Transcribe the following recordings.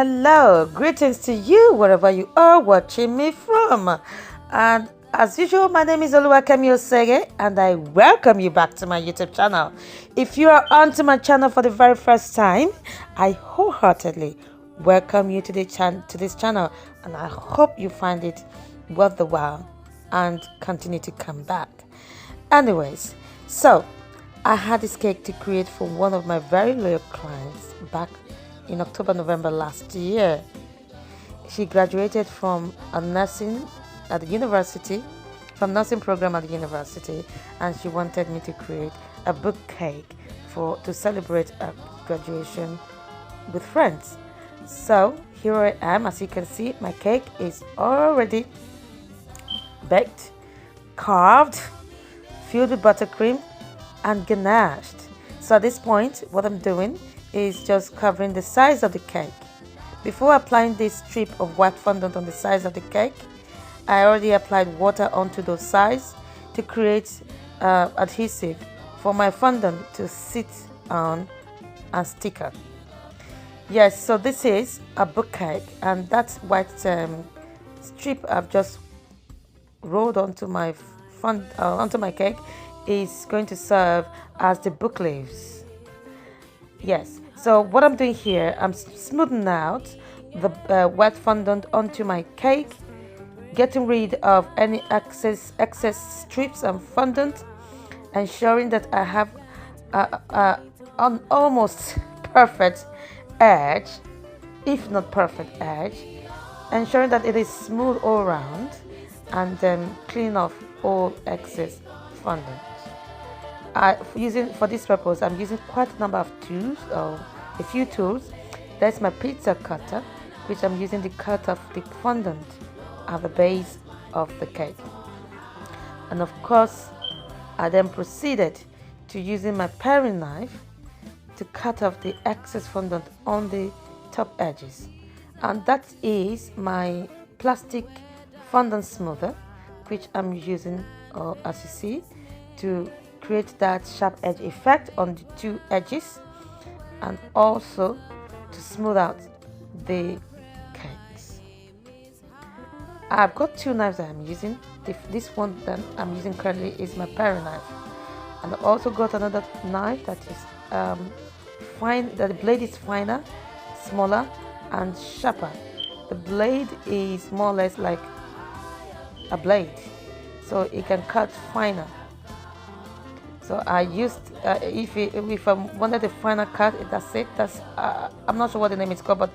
Hello, greetings to you wherever you are watching me from. And as usual, my name is Oluwakemi Osege and I welcome you back to my YouTube channel. If you are onto my channel for the very first time, I wholeheartedly welcome you to this channel and I hope you find it worth the while and continue to come back. Anyways, so I had this cake to create for one of my very loyal clients back in October, November last year. She graduated from a nursing at the university, from nursing program at the university, and she wanted me to create a book cake to celebrate her graduation with friends. So here I am. As you can see, my cake is already baked, carved, filled with buttercream, and ganached. So at this point, what I'm doing is just covering the sides of the cake. Before applying this strip of white fondant on the sides of the cake, I already applied water onto those sides to create adhesive for my fondant to sit on and stick on. Yes, so this is a book cake, and that white strip I've just rolled onto my cake is going to serve as the book leaves. Yes, so what I'm doing here, I'm smoothing out the white fondant onto my cake, getting rid of any excess strips and fondant, ensuring that I have an almost perfect edge, if not perfect edge, ensuring that it is smooth all around, and then clean off all excess fondant. For this purpose, I'm using quite a number of tools, or a few tools. That's my pizza cutter, which I'm using to cut off the fondant at the base of the cake. And of course, I then proceeded to using my paring knife to cut off the excess fondant on the top edges. And that is my plastic fondant smoother, which I'm using, as you see, to create that sharp edge effect on the two edges and also to smooth out the cakes. I've got two knives that I'm using. This one that I'm using currently is my paring knife, and I've also got another knife that is fine, that the blade is finer, smaller and sharper. The blade is more or less like a blade, so it can cut finer. So I used, if I wanted a finer cut, that's it. I'm not sure what the name is called, but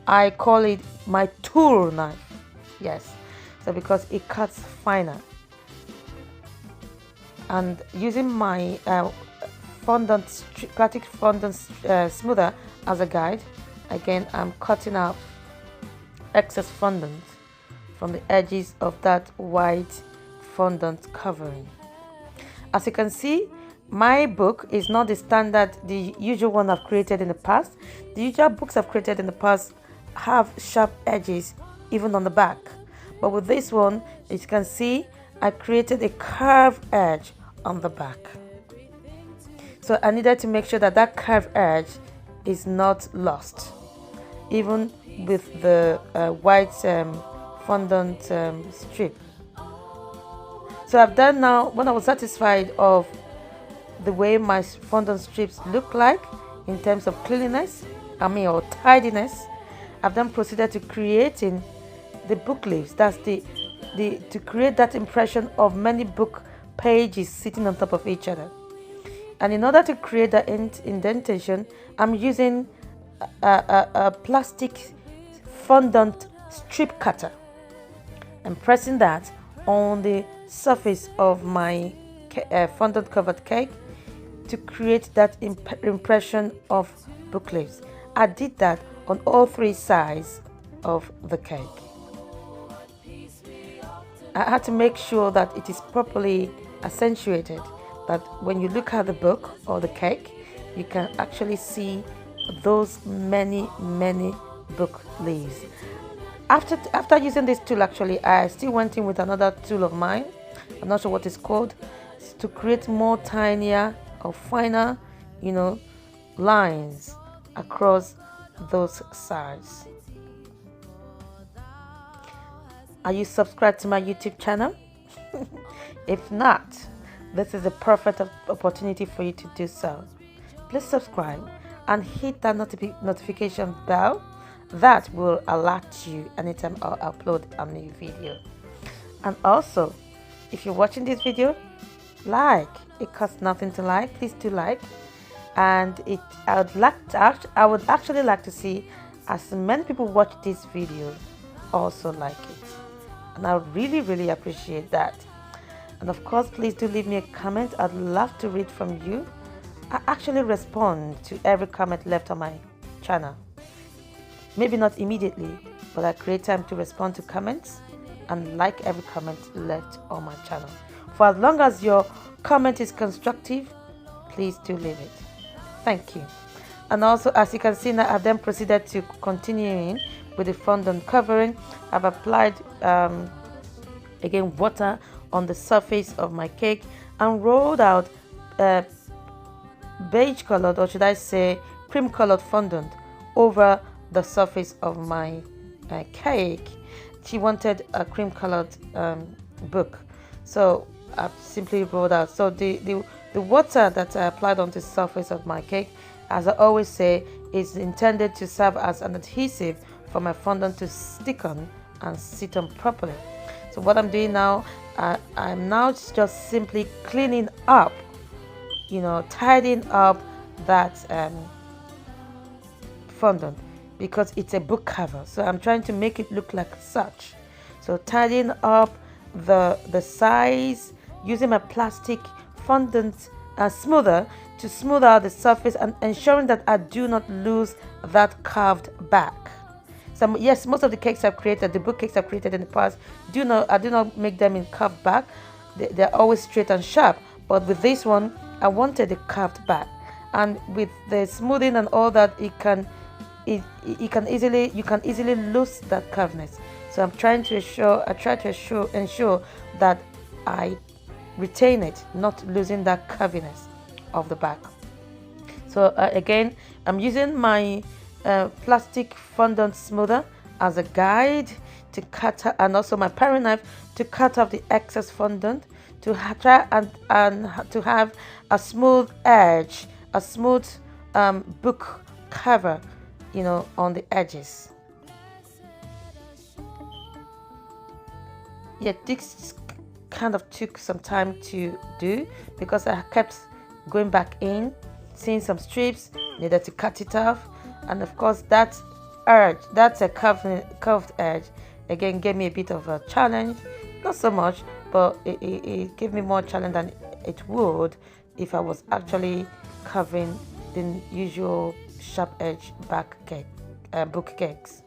I call it my tool knife. Yes, so because it cuts finer. And using my plastic fondant smoother as a guide, again I'm cutting out excess fondant from the edges of that white fondant covering. As you can see, my book is not the usual one I've created in the past. The usual books I've created in the past have sharp edges even on the back. But with this one, as you can see, I created a curved edge on the back. So I needed to make sure that that curved edge is not lost, even with the white fondant strip. So I've done now, when I was satisfied of the way my fondant strips look like in terms of cleanliness, or tidiness, I've then proceeded to creating the book leaves. That's to create that impression of many book pages sitting on top of each other. And in order to create that indentation, I'm using a plastic fondant strip cutter and pressing that on the surface of my fondant covered cake to create that impression of book leaves. I did that on all three sides of the cake. I had to make sure that it is properly accentuated, that when you look at the book or the cake, you can actually see those many book leaves. After using this tool, actually, I still went in with another tool of mine. I'm not sure what it's called, to create more tinier or finer, lines across those sides. Are you subscribed to my YouTube channel? If not, this is a perfect opportunity for you to do so. Please subscribe and hit that notification bell that will alert you anytime I upload a new video. And also, if you're watching this video, like. It costs nothing to like. Please do like. And I would actually like to see as many people watch this video also like it, and I would really appreciate that. And of course, please do leave me a comment. I'd love to read from you. I actually respond to every comment left on my channel. Maybe not immediately, but I create time to respond to comments and like every comment left on my channel. For as long as your comment is constructive, please do leave it. Thank you. And also, as you can see now, I've then proceeded to continuing with the fondant covering. I've applied again water on the surface of my cake and rolled out beige colored, or should I say cream colored fondant over the surface of my cake. She wanted a cream colored book, so I've simply rolled out. So the water that I applied on the surface of my cake, as I always say, is intended to serve as an adhesive for my fondant to stick on and sit on properly. So what I'm doing now, I'm now just simply cleaning up, tidying up that fondant, because it's a book cover. So I'm trying to make it look like such. So tidying up the size, using my plastic fondant smoother to smooth out the surface and ensuring that I do not lose that carved back. So yes, most of the cakes I've created, the book cakes I've created in the past, I do not make them in carved back. They're always straight and sharp. But with this one, I wanted a carved back, and with the smoothing and all that, you can easily lose that curveness. So I'm trying to ensure that I retain it, not losing that curviness of the back. So again, I'm using my plastic fondant smoother as a guide to cut, and also my paring knife to cut off the excess fondant, to try and to have a smooth edge, a smooth book cover, on the edges. Yeah, this kind of took some time to do because I kept going back in, seeing some strips, needed to cut it off, and of course that's a curved edge, again gave me a bit of a challenge. Not so much, but it gave me more challenge than it would if I was actually covering the usual sharp edge back cake, book cakes.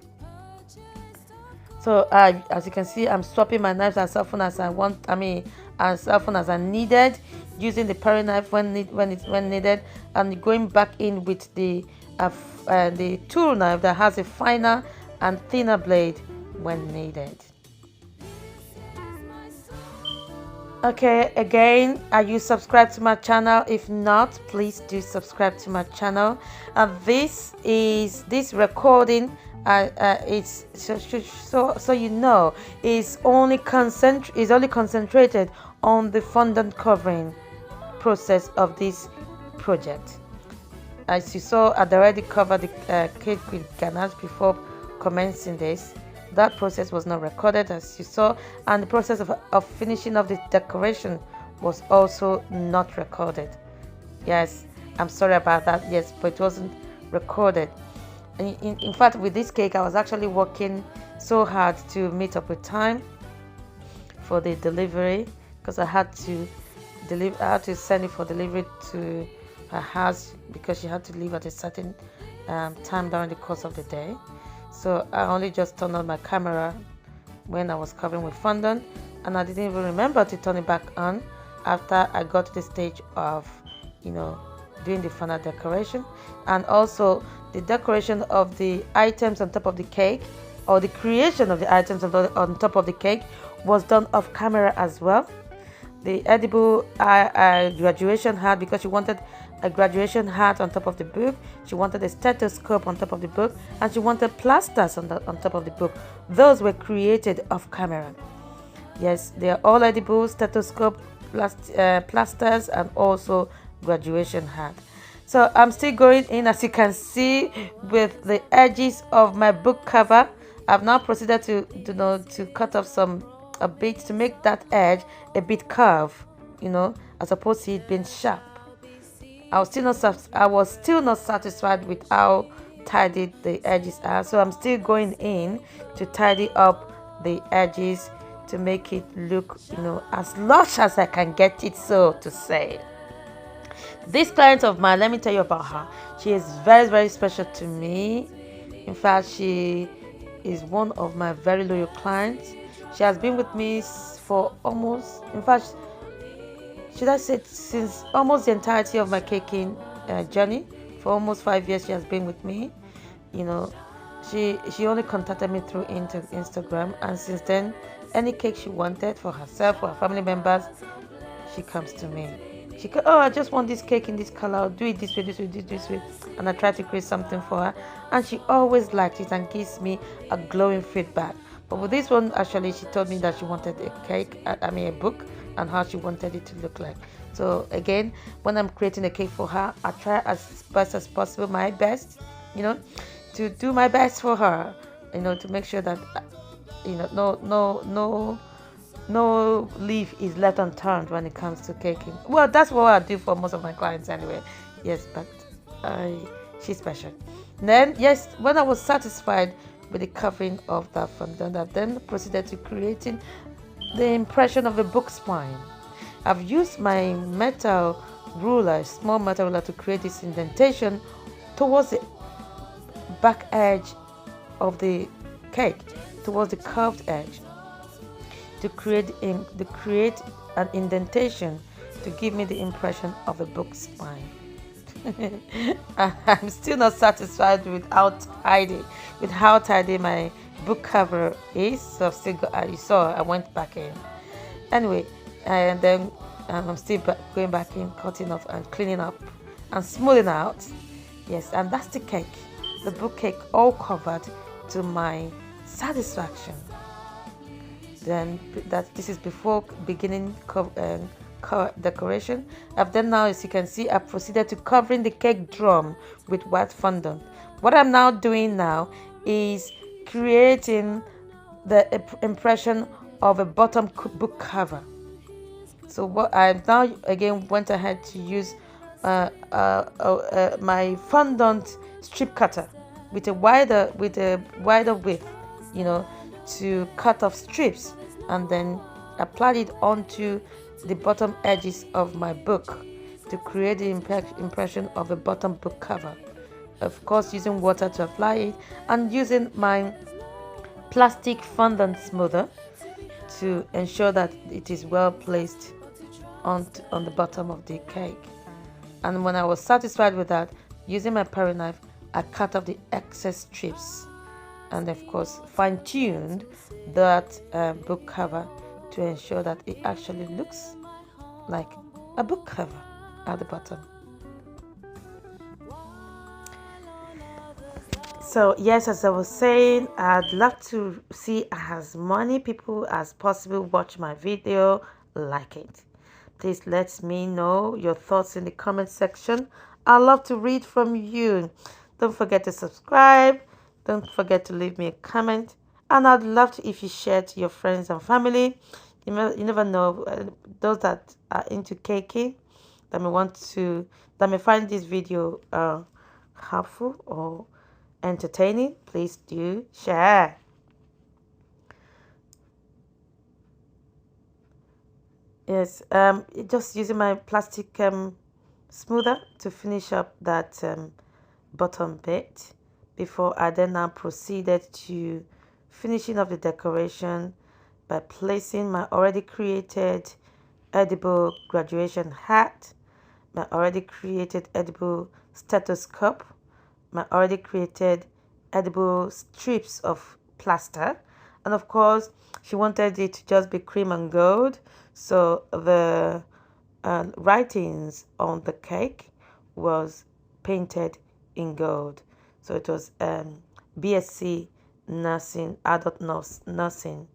So as you can see, I'm swapping my knives as often as I want. As often as I needed, using the paring knife when needed, and going back in with the tool knife that has a finer and thinner blade when needed. Okay, again, are you subscribed to my channel? If not, please do subscribe to my channel. And this recording, it's so you know, is only concentrated on the fondant covering process of this project. As you saw, I'd already covered the cake with ganache before commencing this. That process was not recorded, as you saw, and the process of finishing of the decoration was also not recorded. Yes, I'm sorry about that. Yes, but it wasn't recorded. In fact, with this cake, I was actually working so hard to meet up with time for the delivery, because I had to send it for delivery to her house, because she had to leave at a certain time during the course of the day. So I only just turned on my camera when I was covering with fondant, and I didn't even remember to turn it back on after I got to the stage of doing the final decoration. And also the decoration of the items on top of the cake, or the creation of the items on top of the cake, was done off camera as well. The edible graduation hat, because she wanted a graduation hat on top of the book. She wanted a stethoscope on top of the book, and she wanted plasters on top of the book. Those were created off camera. Yes, they are all edible: stethoscope, plasters, and also graduation hat. So I'm still going in, as you can see, with the edges of my book cover. I've now proceeded to cut off a bit to make that edge a bit curved, as opposed to it being sharp. I was still not satisfied with how tidy the edges are, so I'm still going in to tidy up the edges to make it look, as lush as I can get it, so to say. This client of mine, let me tell you about her. She is very, very special to me. In fact, she is one of my very loyal clients. She has been with me for almost, in fact, should I say, since almost the entirety of my caking journey. For almost 5 years, she has been with me. She only contacted me through Instagram, and since then, any cake she wanted for herself or her family members, she comes to me. She goes, "Oh, I just want this cake in this color. I'll do it this way, this way, this way," and I try to create something for her, and she always likes it and gives me a glowing feedback. But with this one, actually, she told me that she wanted a cake, a book, and how she wanted it to look like. So again, when I'm creating a cake for her, I try as best as possible, my best, to do my best for her, to make sure that, no leaf is left unturned when it comes to caking. Well, that's what I do for most of my clients anyway. Yes, but she's special. Then, yes, when I was satisfied with the covering of that fondant, I then proceeded to creating the impression of a book spine. I've used my metal ruler, small metal ruler, to create this indentation towards the back edge of the cake, towards the curved edge, to create an indentation to give me the impression of a book spine. I'm still not satisfied with how tidy my book cover is, so you saw I went back in anyway, and then I'm still going back in, cutting off and cleaning up and smoothing out. Yes, and that's the cake, the book cake, all covered to my satisfaction. Then this is before beginning decoration. I've done now, as you can see, I've proceeded to covering the cake drum with white fondant. What I'm now doing now is creating the impression of a bottom book cover. So what I've now again went ahead to use my fondant strip cutter with a wider width, to cut off strips, and then applied it onto the bottom edges of my book to create the impression of a bottom book cover. Of course, using water to apply it, and using my plastic fondant smoother to ensure that it is well placed on the bottom of the cake. And when I was satisfied with that, using my paring knife, I cut off the excess strips, and of course fine-tuned that book cover to ensure that it actually looks like a book cover at the bottom. So yes, as I was saying, I'd love to see as many people as possible watch my video, like it. Please let me know your thoughts in the comment section. I'd love to read from you. Don't forget to subscribe. Don't forget to leave me a comment. And I'd love to if you share to your friends and family. You never know, those that are into caking, that may find this video helpful or entertaining. Please do share. Yes, just using my plastic smoother to finish up that bottom bit before I then now proceeded to finishing off the decoration by placing my already created edible graduation hat, my already created edible stethoscope, my already created edible strips of plaster, and of course she wanted it to just be cream and gold, so the writings on the cake was painted in gold. So it was BSc nursing, adult nursing.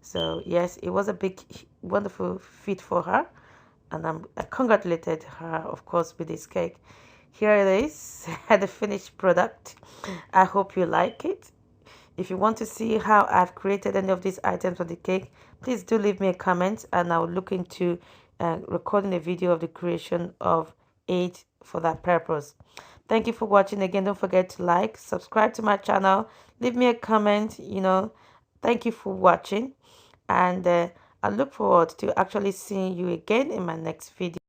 So yes, it was a big, wonderful feat for her, and I congratulated her, of course, with this cake. Here it is, the finished product. I hope you like it. If you want to see how I've created any of these items for the cake, please do leave me a comment, and I'll look into recording a video of the creation of it for that purpose. Thank you for watching. Again, don't forget to like, subscribe to my channel, leave me a comment. Thank you for watching, and I look forward to actually seeing you again in my next video.